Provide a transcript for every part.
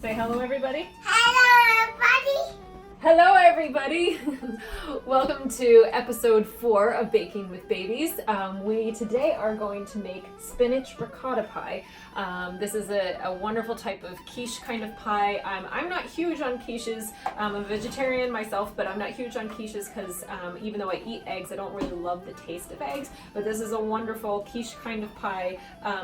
Say hello, everybody. Hello, everybody. Hello, everybody. Welcome to episode 4 of Baking with Babies. We today are going to make spinach ricotta pie. This is a wonderful type of quiche kind of pie. I'm not huge on quiches. I'm a vegetarian myself, but I'm not huge on quiches because even though I eat eggs, I don't really love the taste of eggs. But this is a wonderful quiche kind of pie,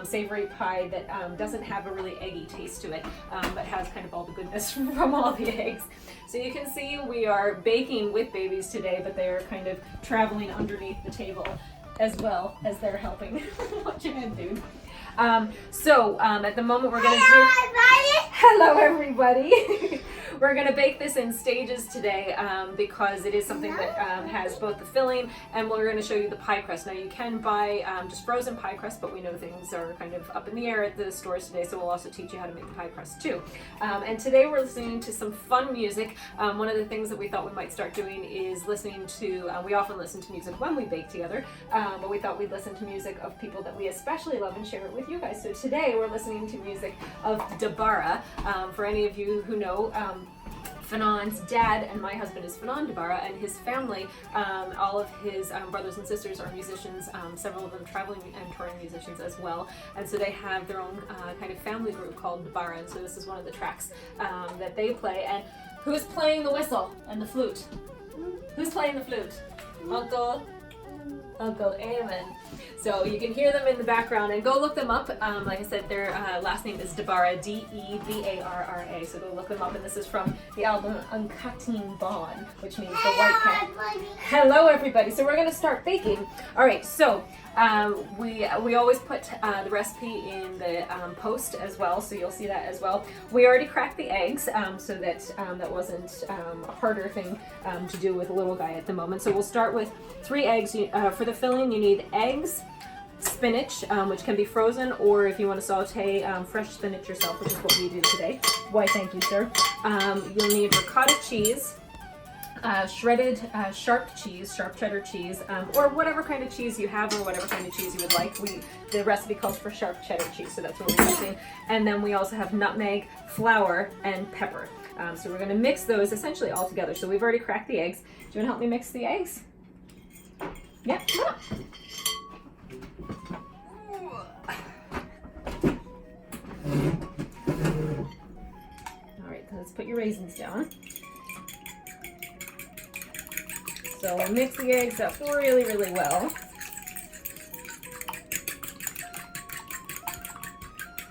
savory pie that doesn't have a really eggy taste to it, but has kind of all the goodness from all the eggs. So you can see we are baking with babies today, but they are kind of traveling underneath the table as well as they're helping. Watch your head, dude. At the moment we're going to do... Hello, everybody. We're going to bake this in stages today because it is something that has both the filling and we're going to show you the pie crust. Now you can buy just frozen pie crust, but we know things are kind of up in the air at the stores today, so we'll also teach you how to make the pie crust too. And today we're listening to some fun music. One of the things that we thought we might start doing is listening to, we often listen to music when we bake together, but we thought we'd listen to music of people that we especially love and share it with you guys. So today we're listening to music of Dabara. For any of you who know, Fanon's dad and my husband is Fanon Dabara, and his family, all of his brothers and sisters are musicians, several of them traveling and touring musicians as well, and so they have their own kind of family group called Dabara, and so this is one of the tracks that they play. And who's playing the whistle and the flute? Who's playing the flute? Uncle Amen. So you can hear them in the background, and go look them up. Like I said, their last name is Dabara, D-E-B-A-R-R-A. So go look them up, and this is from the album Uncatin Bon, which means the white cat. Hello, everybody. So we're going to start baking. All right. So we always put the recipe in the post as well, so you'll see that as well. We already cracked the eggs, so that that wasn't a harder thing to do with a little guy at the moment. So we'll start with 3 eggs. For the filling, you need eggs, spinach, which can be frozen, or if you want to saute fresh spinach yourself, which is what we do today. Why, thank you, sir. You'll need ricotta cheese, shredded sharp cheddar cheese, or whatever kind of cheese you have, or whatever kind of cheese you would like. The recipe calls for sharp cheddar cheese, so that's what we're using. And then we also have nutmeg, flour, and pepper. So we're going to mix those essentially all together. So we've already cracked the eggs. Do you want to help me mix the eggs? Yeah, come on. All right, let's put your raisins down. So we'll mix the eggs up really, really well.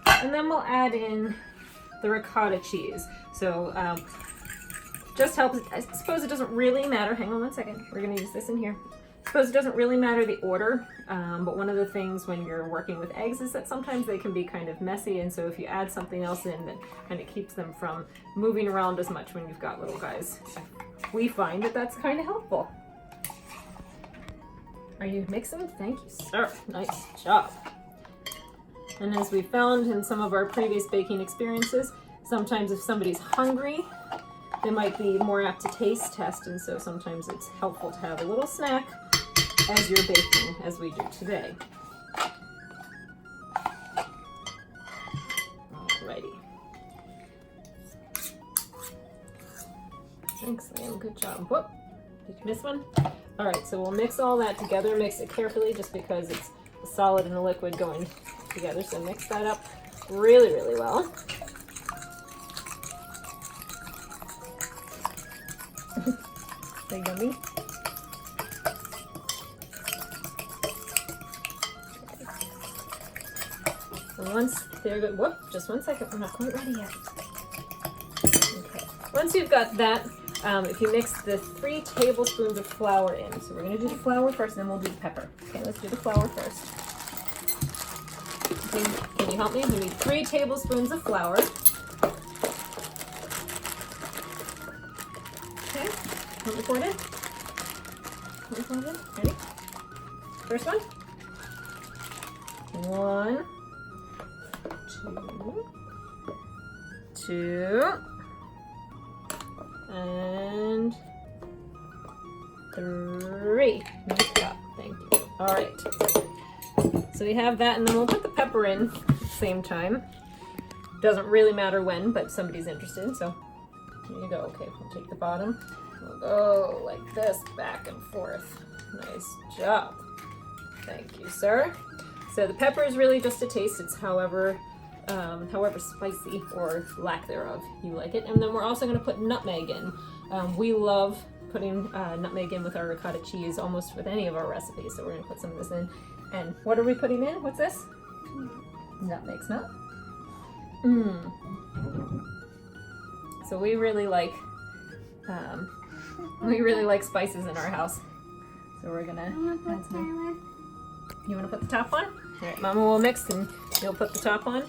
And then we'll add in the ricotta cheese. So just helps. I suppose it doesn't really matter. Hang on one second. We're going to use this in here. I suppose it doesn't really matter the order, but one of the things when you're working with eggs is that sometimes they can be kind of messy, and so if you add something else in that kind of keeps them from moving around as much when you've got little guys, we find that that's kind of helpful. Are you mixing? Thank you, sir. Nice job. And as we found in some of our previous baking experiences, sometimes if somebody's hungry, they might be more apt to taste test, and so sometimes it's helpful to have a little snack as you're baking, as we do today. Alrighty. Thanks, Liam. Good job. Whoop. Did you miss one? Alright, so we'll mix all that together. Mix it carefully just because it's a solid and a liquid going together. So mix that up really, really well. So yummy. And once they're good, whoop, just one second, we're not quite ready yet. Okay, once you've got that, if you mix the 3 tablespoons of flour in, so we're going to do the flour first, and then we'll do the pepper. Okay, let's do the flour first. Okay, can you help me? We need 3 tablespoons of flour. Okay, want me pour it in? Want me pour it in? Ready? First one. 1, 2, and 3. Nice job. Thank you. All right. So we have that, and then we'll put the pepper in at the same time. Doesn't really matter when, but somebody's interested, so here you go. Okay, we'll take the bottom. We'll go like this, back and forth. Nice job. Thank you, sir. So the pepper is really just a taste. It's however spicy or lack thereof you like it. And then we're also going to put nutmeg in. We love putting nutmeg in with our ricotta cheese almost with any of our recipes. So we're going to put some of this in. And what are we putting in? What's this? Nutmeg smell. So we really like spices in our house. So we're gonna add some. You want to put the top on? All right, Mama will mix and you'll put the top on.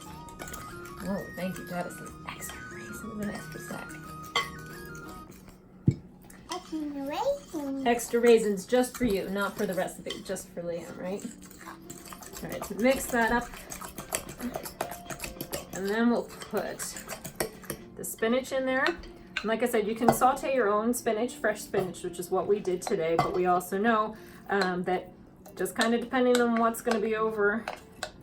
Oh, thank you. That is some extra raisins, an extra stack. Extra raisins just for you, not for the recipe, just for Liam, right? All right, so mix that up. And then we'll put the spinach in there. And like I said, you can saute your own spinach, fresh spinach, which is what we did today, but we also know that just kind of depending on what's going to be over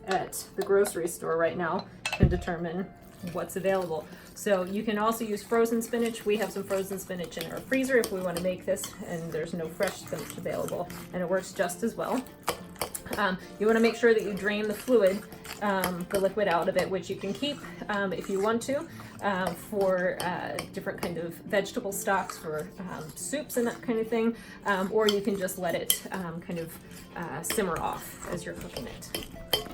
at the grocery store right now can determine what's available. So you can also use frozen spinach. We have some frozen spinach in our freezer if we want to make this, and there's no fresh spinach available, and it works just as well. You want to make sure that you drain the fluid, the liquid out of it, which you can keep if you want to, for different kind of vegetable stocks, for soups and that kind of thing, or you can just let it kind of simmer off as you're cooking it.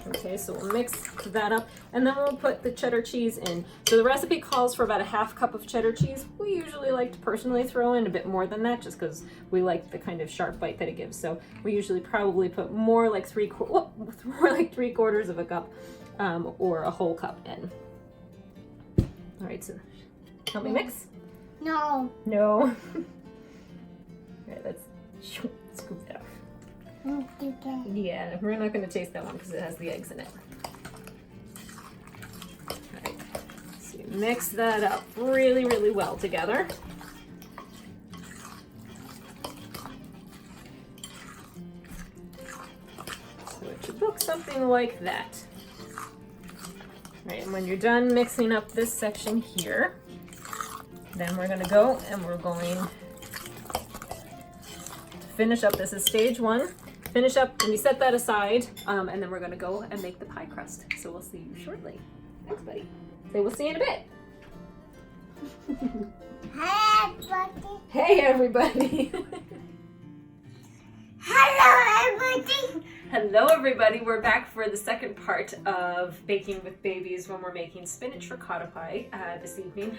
Okay, so we'll mix that up, and then we'll put the cheddar cheese in. So the recipe calls for about a half cup of cheddar cheese. We usually like to personally throw in a bit more than that, just because we like the kind of sharp bite that it gives. So we usually probably put more like three quarters of a cup, or a whole cup in. All right, so help me mix. No. No. All right, let's scoop that off. Yeah, we're not going to taste that one because it has the eggs in it. Alright, so you mix that up really, really well together. So it should look something like that. Alright, and when you're done mixing up this section here, then we're going to go and we're going to finish up. This is stage one. Finish up and you set that aside, and then we're going to go and make the pie crust. So we'll see you shortly. Thanks, buddy. Say we'll see you in a bit. Hi, everybody. Hey, everybody. Hello, everybody. Hello, everybody. We're back for the second part of Baking with Babies when we're making spinach ricotta pie this evening.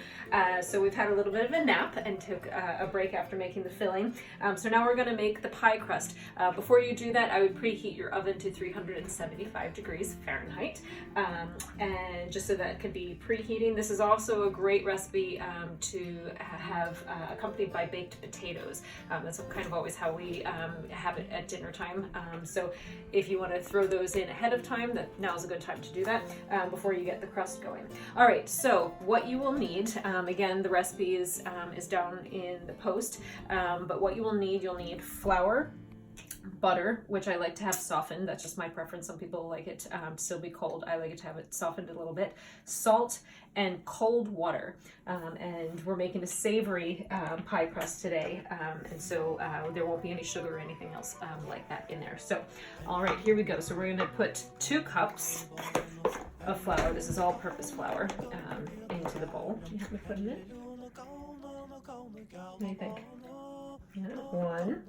So we've had a little bit of a nap and took a break after making the filling. So now we're going to make the pie crust. Before you do that, I would preheat your oven to 375 degrees Fahrenheit, and just so that it can be preheating. This is also a great recipe to have accompanied by baked potatoes. That's kind of always how we have it at dinner time. So if you want to throw those in ahead of time, now's a good time to do that before you get the crust going. All right, so what you will need, again, the recipe is down in the post, but what you will need, you'll need flour, butter, which I like to have softened. That's just my preference. Some people like it to still be cold. I like it to have it softened a little bit. Salt and cold water. And we're making a savory pie crust today. And so there won't be any sugar or anything else like that in there. So, all right, here we go. So we're going to put 2 cups of flour. This is all-purpose flour into the bowl. You help me put it in? What do you think? Yeah, 1.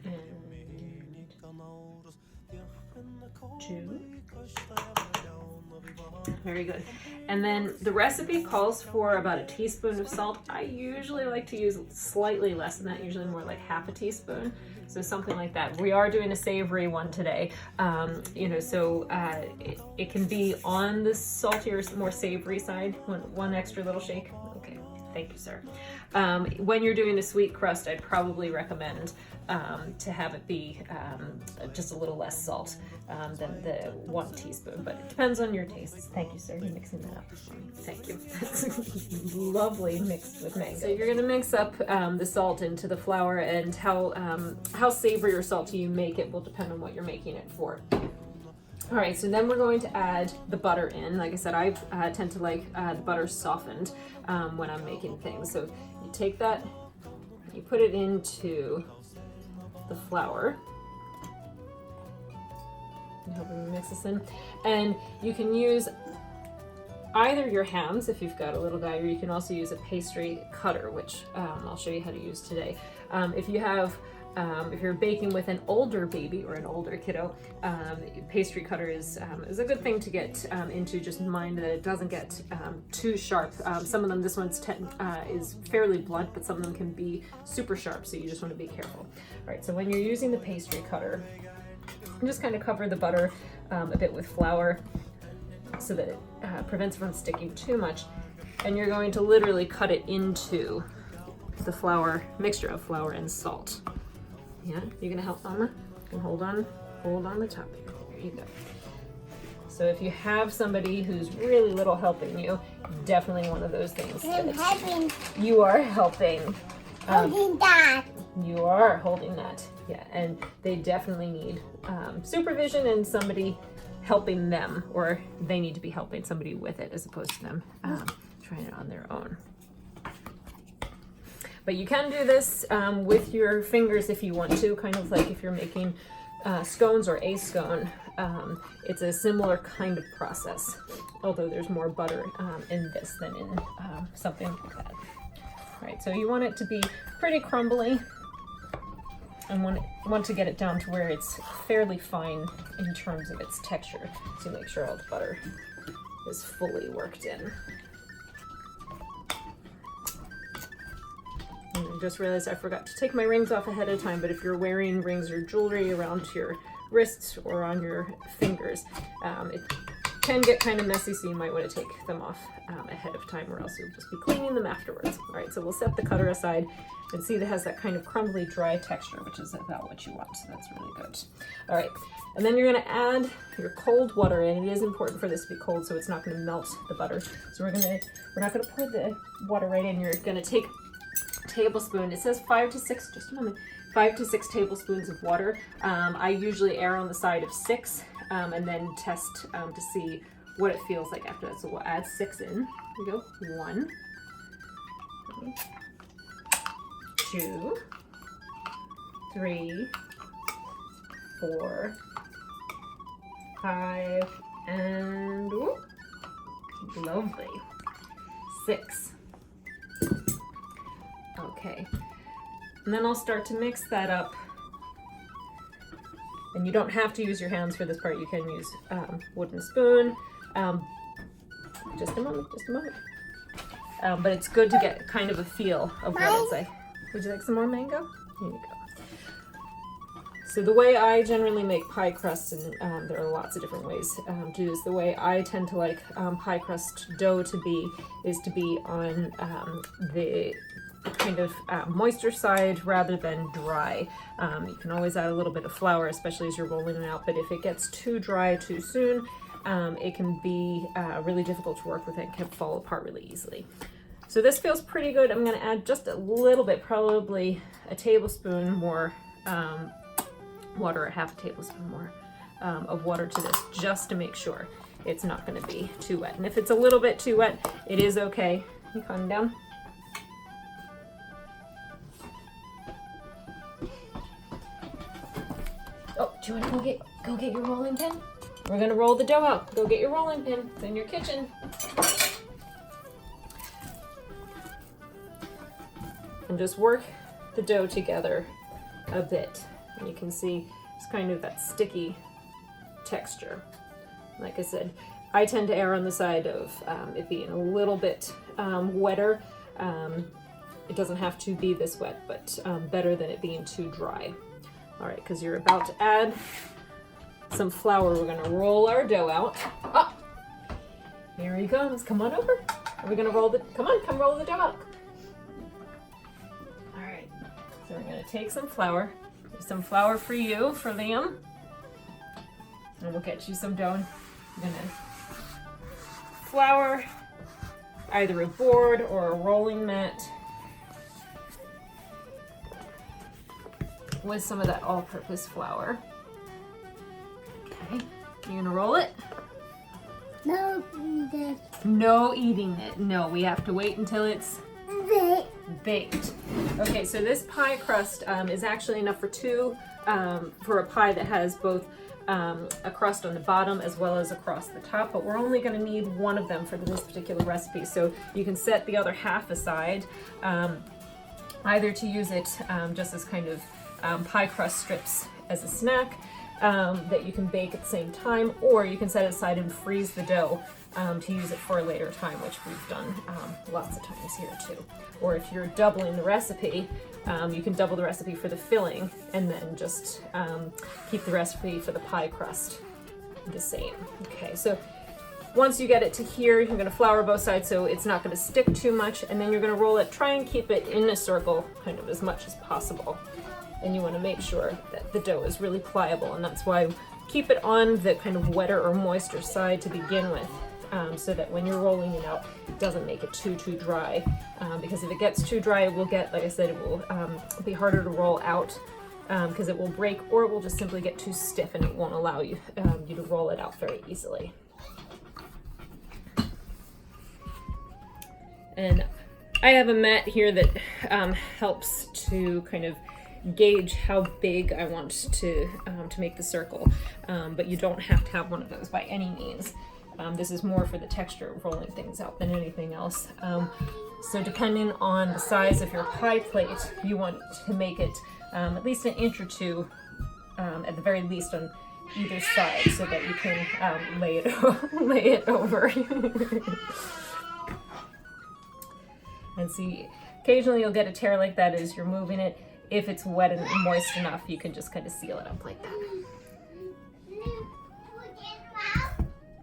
And 2. Very good. And then the recipe calls for about a teaspoon of salt. I usually like to use slightly less than that, usually more like half a teaspoon. So something like that. We are doing a savory one today, so it can be on the saltier, more savory side. One extra little shake. Okay, thank you, sir. When you're doing a sweet crust, I'd probably recommend to have it be just a little less salt than the 1 teaspoon, but it depends on your tastes. Thank you, sir. You're mixing that up. Thank you. That's lovely mixed with mango. So you're going to mix up the salt into the flour, and how savory or salty you make it will depend on what you're making it for. All right, so then we're going to add the butter in. Like I said, I tend to like the butter softened when I'm making things. So you take that, you put it into the flour. Help me mix this in. And you can use either your hands if you've got a little guy, or you can also use a pastry cutter, which I'll show you how to use today. If you have if you're baking with an older baby or an older kiddo, pastry cutter is a good thing to get into. Just mind that it doesn't get too sharp. Some of them, this one's is fairly blunt, but some of them can be super sharp, so you just want to be careful. All right, so when you're using the pastry cutter, just kind of cover the butter a bit with flour so that it prevents it from sticking too much. And you're going to literally cut it into the flour, mixture of flour and salt. Yeah, you gonna help, Mama? You can hold on the top. There you go. So if you have somebody who's really little helping you, definitely one of those things. I'm helping. You are helping. Holding that. You are holding that. Yeah, and they definitely need supervision and somebody helping them, or they need to be helping somebody with it as opposed to them trying it on their own. But you can do this with your fingers if you want to, kind of like if you're making scones or a scone. It's a similar kind of process, although there's more butter in this than in something like that. All right, so you want it to be pretty crumbly and want to get it down to where it's fairly fine in terms of its texture. So make sure all the butter is fully worked in. And I just realized I forgot to take my rings off ahead of time, but if you're wearing rings or jewelry around your wrists or on your fingers, it can get kind of messy, so you might want to take them off ahead of time, or else you'll just be cleaning them afterwards. All right, so we'll set the cutter aside and see that it has that kind of crumbly, dry texture, which is about what you want, so that's really good. All right, and then you're going to add your cold water in. It is important for this to be cold, so it's not going to melt the butter. So we're not going to pour the water right in. You're going to take tablespoon, it says 5 to 6, just a moment, 5 to 6 tablespoons of water. I usually err on the side of 6 and then test to see what it feels like after that. So we'll add 6 in. Here we go. 1, 2, 3, 4, 5, and whoop, lovely, 6. Okay, and then I'll start to mix that up. And you don't have to use your hands for this part. You can use wooden spoon. Just a moment. But it's good to get kind of a feel of what it's like. Would you like some more mango? Here you go. So the way I generally make pie crusts, and there are lots of different ways to do this, the way I tend to like pie crust dough to be is to be on the kind of moisture side rather than dry. You can always add a little bit of flour, especially as you're rolling it out, but if it gets too dry too soon, it can be really difficult to work with. It can fall apart really easily. So this feels pretty good. I'm going to add just a little bit, probably a tablespoon more water, or half a tablespoon more of water to this, just to make sure it's not going to be too wet. And if it's a little bit too wet, it is okay. You calm down. Oh, do you want to go get your rolling pin? We're gonna roll the dough out. Go get your rolling pin. It's in your kitchen. And just work the dough together a bit. And you can see it's kind of that sticky texture. Like I said, I tend to err on the side of it being a little bit wetter. It doesn't have to be this wet, but better than it being too dry. All right, because you're about to add some flour. We're gonna roll our dough out. Oh, here he comes. Come on over. Are we gonna roll the, come roll the dough out. All right, so we're gonna take some flour. There's some flour for you, for Liam. And we'll get you some dough. I'm gonna flour either a board or a rolling mat with some of that all-purpose flour. Okay, You gonna roll it? No, the No eating it. No, we have to wait until it's big. baked. Okay, so this pie crust is actually enough for two, for a pie that has both a crust on the bottom as well as across the top, but we're only going to need one of them for this particular recipe. So you can set the other half aside, either to use it just as kind of pie crust strips as a snack that you can bake at the same time, or you can set it aside and freeze the dough to use it for a later time, which we've done lots of times here too. Or if you're doubling the recipe, you can double the recipe for the filling and then just keep the recipe for the pie crust the same. Okay, so once you get it to here, you're going to flour both sides so it's not going to stick too much, and then you're going to roll it. Try and keep it in a circle kind of as much as possible. And you want to make sure that the dough is really pliable, and that's why keep it on the kind of wetter or moister side to begin with, so that when you're rolling it out, it doesn't make it too dry. Because if it gets too dry, it will get, like I said, it will be harder to roll out because it will break, or it will just simply get too stiff and it won't allow you to roll it out very easily. And I have a mat here that helps to kind of gauge how big I want to make the circle, but you don't have to have one of those by any means. This is more for the texture of rolling things out than anything else. So depending on the size of your pie plate, you want to make it at least an inch or two, at the very least on either side, so that you can lay it over. And see, occasionally you'll get a tear like that as you're moving it. If it's wet and moist enough, you can just kind of seal it up like that.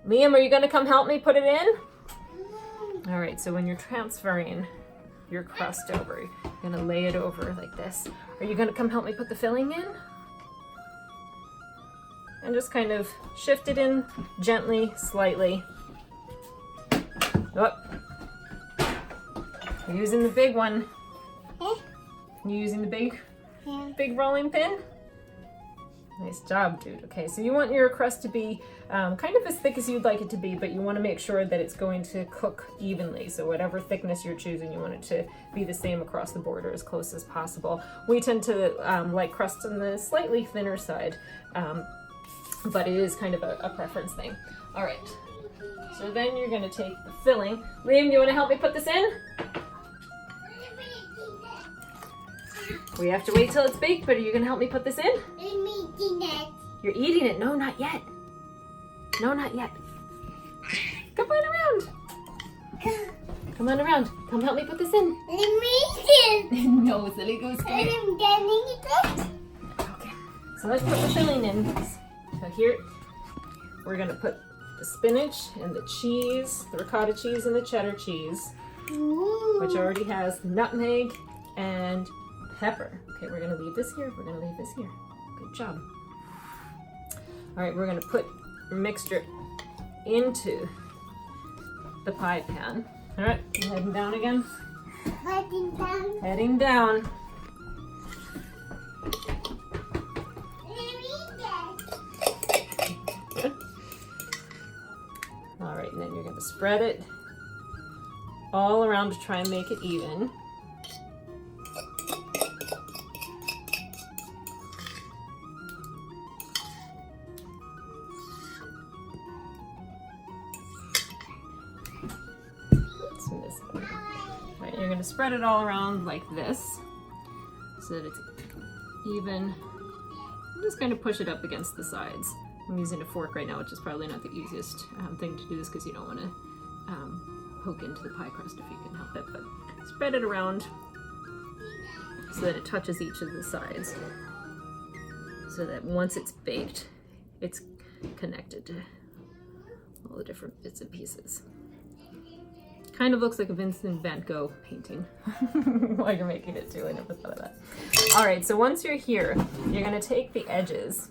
Liam, are you going to come help me put it in? All right, so when you're transferring your crust over, you're going to lay it over like this. Are you going to come help me put the filling in? And just kind of shift it in gently, slightly. Oh. You're using the big one. You using the big rolling pin? Nice job, dude. Okay, so you want your crust to be kind of as thick as you'd like it to be, but you want to make sure that it's going to cook evenly. So whatever thickness you're choosing, you want it to be the same across the board or as close as possible. We tend to like crust on the slightly thinner side, but it is kind of a preference thing. All right, so then you're going to take the filling. Liam, do you want to help me put this in? We have to wait till it's baked, but are you going to help me put this in? I'm eating it. You're eating it? No, not yet. No, not yet. Come on around. Come on around. Come help me put this in. I'm eating. No, silly goose. Come here. I'm getting it. Okay, so let's put the filling in. So here, we're going to put the spinach and the cheese, the ricotta cheese and the cheddar cheese, which already has nutmeg and pepper. Okay, we're going to leave this here. We're going to leave this here. Good job. All right, we're going to put your mixture into the pie pan. All right, heading down again. Heading down. Heading down. Good. All right, and then you're going to spread it all around to try and make it even. Right, you're going to spread it all around like this so that it's even. I'm just going to push it up against the sides. I'm using a fork right now, which is probably not the easiest thing to do this because you don't want to poke into the pie crust if you can help it, but spread it around so that it touches each of the sides, so that once it's baked, it's connected to all the different bits and pieces. Kind of looks like a Vincent van Gogh painting while you're making it too. I never thought of that. All right, so once you're here, you're gonna take the edges,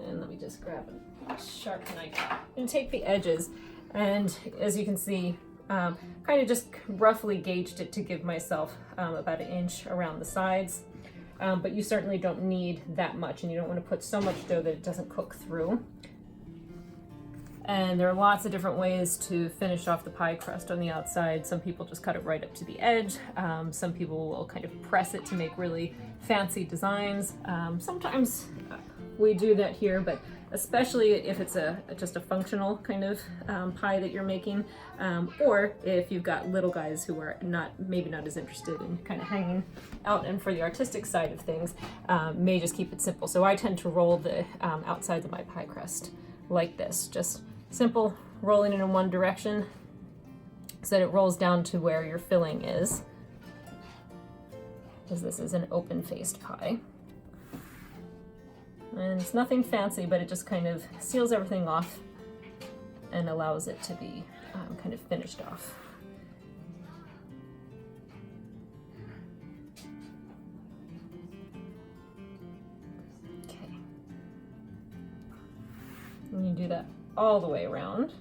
and let me just grab a sharp knife. I'm gonna take the edges, and as you can see, kind of just roughly gauged it to give myself about an inch around the sides. But you certainly don't need that much, and you don't want to put so much dough that it doesn't cook through. And there are lots of different ways to finish off the pie crust on the outside. Some people just cut it right up to the edge. Some people will kind of press it to make really fancy designs. Sometimes we do that here, but especially if it's just a functional kind of pie that you're making, or if you've got little guys who are maybe not as interested in kind of hanging out, and for the artistic side of things, may just keep it simple. So I tend to roll the outsides of my pie crust like this, just simple rolling it in one direction so that it rolls down to where your filling is, because this is an open-faced pie. And it's nothing fancy, but it just kind of seals everything off and allows it to be kind of finished off. Okay. And you do that all the way around.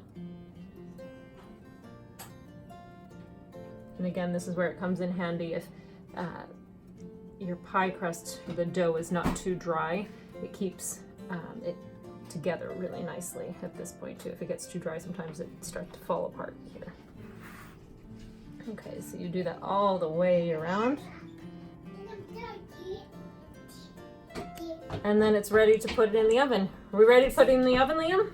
And again, this is where it comes in handy if your pie crust, the dough is not too dry. It keeps it together really nicely at this point too. If it gets too dry, sometimes it starts to fall apart here. Okay, so you do that all the way around. And then it's ready to put it in the oven. Are we ready to put it in the oven, Liam?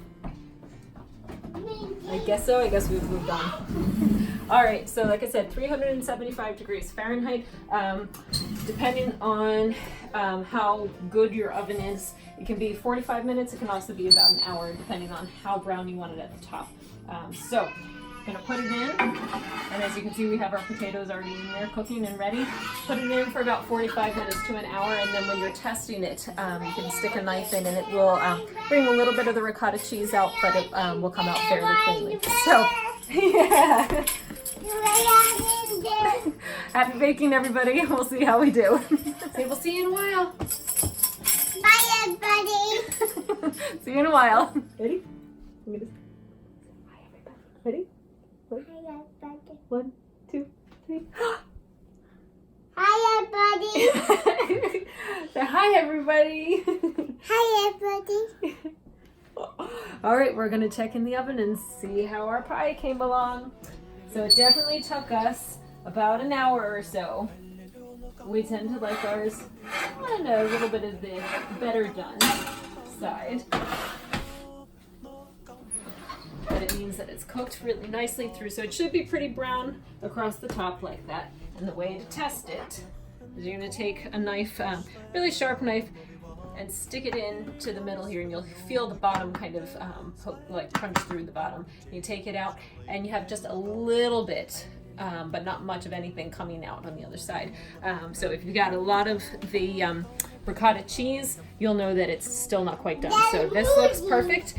I guess so. I guess we've moved on. All right, so like I said, 375 degrees Fahrenheit. Depending on how good your oven is, it can be 45 minutes. It can also be about an hour, depending on how brown you want it at the top. So I'm gonna put it in, and as you can see, we have our potatoes already in there cooking and ready. Put it in for about 45 minutes to an hour, and then when you're testing it, you can stick a knife in, and it will bring a little bit of the ricotta cheese out, but it will come out fairly cleanly. So, yeah. Happy baking, everybody. We'll see how we do. Say, we'll see you in a while. Bye, everybody. See you in a while. Ready? Hi, everybody. Ready? Hi, everybody. 1, 2, 3. Hi, everybody. Say hi, everybody. Hi, everybody. All right, we're gonna check in the oven and see how our pie came along. So it definitely took us about an hour or so. We tend to like ours on a little bit of the better done side. But it means that it's cooked really nicely through, so it should be pretty brown across the top like that. And the way to test it is you're gonna take a knife, really sharp knife, and stick it in to the middle here, and you'll feel the bottom kind of like punch through the bottom. You take it out, and you have just a little bit, but not much of anything coming out on the other side. So if you got a lot of the ricotta cheese, you'll know that it's still not quite done. So this looks perfect.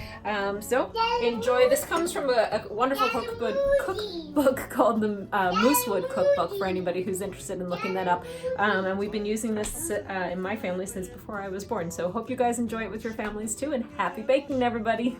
So enjoy. This comes from a wonderful cookbook called the Moosewood Cookbook, for anybody who's interested in looking that up. And we've been using this in my family since before I was born. So hope you guys enjoy it with your families too, and happy baking, everybody.